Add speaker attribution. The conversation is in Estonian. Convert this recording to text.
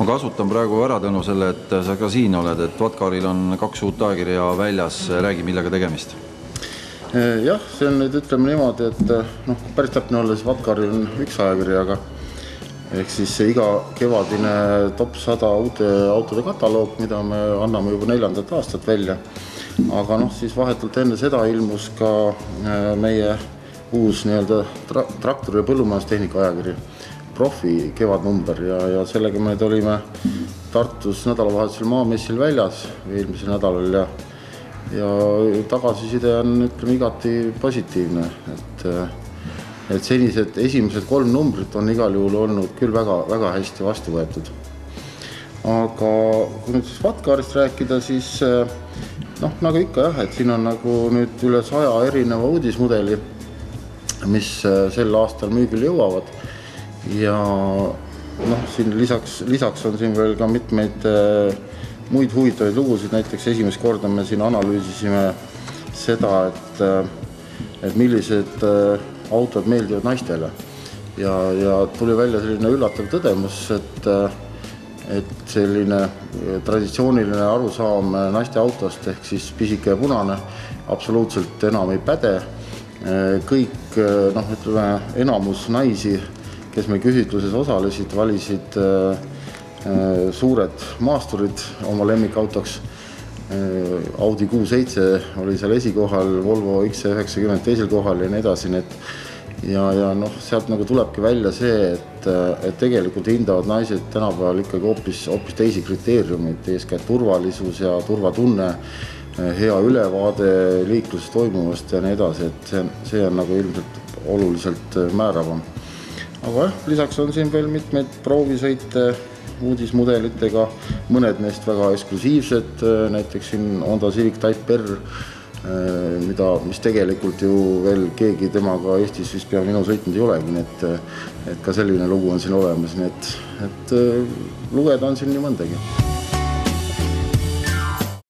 Speaker 1: kasutan praegu ära tänu selle, et sa ka siin oled, et Vatkaril on 2 uut ajakirja väljas, räägi millega tegemist.
Speaker 2: Jah, see on nüüd ütleme niimoodi, et päris täpne olles Vatkaril on 1 ajakiri, aga ehk siis see iga kevadine top 100 uute autode kataloog, mida me anname juba 4. aastat välja. Aga siis vahetult enne seda ilmus ka meie uus traktori- ja põllumajandustehnika ajakiri, profi kevadnumber ja sellega me olime Tartus nädalavahetusel maamessil väljas eelmisel nädalal ja tagasiside on igati positiivne, et senised esimesed 3 numbrit on igal juhul olnud küll väga hästi vastu võetud. Aga kui nüüd siis Vatkarist rääkida, siis nagu ikka jah, et siin on nagu nüüd üle 100 erineva uudismudeli, mis sel aastal müügil jõuavad ja siin lisaks on siin veel ka mitmeid muid huvitavaid lugusid, näiteks esimest korda me siin analüüsisime seda, et millised autod meeldivad naistele ja tuli välja selline üllatav tõdemus, et selline traditsiooniline arusaam naiste autost ehk siis pisike ja punane absoluutselt enam ei päde. Kõik, enamus naisi, kes meil küsitluses osalesid, valisid suured maasturid oma lemmikautoks. Audi Q7 oli seal esikohal, Volvo XC90 teisel kohal ja nii edasi. Ja sealt tulebki välja see, et tegelikult hindavad naised tänapäeval ikkagi hoopis teisi kriteeriumid, eeskätt turvalisus ja turvatunne, hea ülevaade liikluses toimuvast ja nii edasi, et see on ilmselt oluliselt määravam. Aga lisaks on siin veel mitmeid proovisõite uudismudelitega, mõned neist väga eksklusiivsed, näiteks siin Honda Civic Type R, mis tegelikult ju veel keegi temaga Eestis vist pea minu sõitnud ei olegi, et ka selline lugu on siin olemas, nii et lugeda on siin nii mõndagi.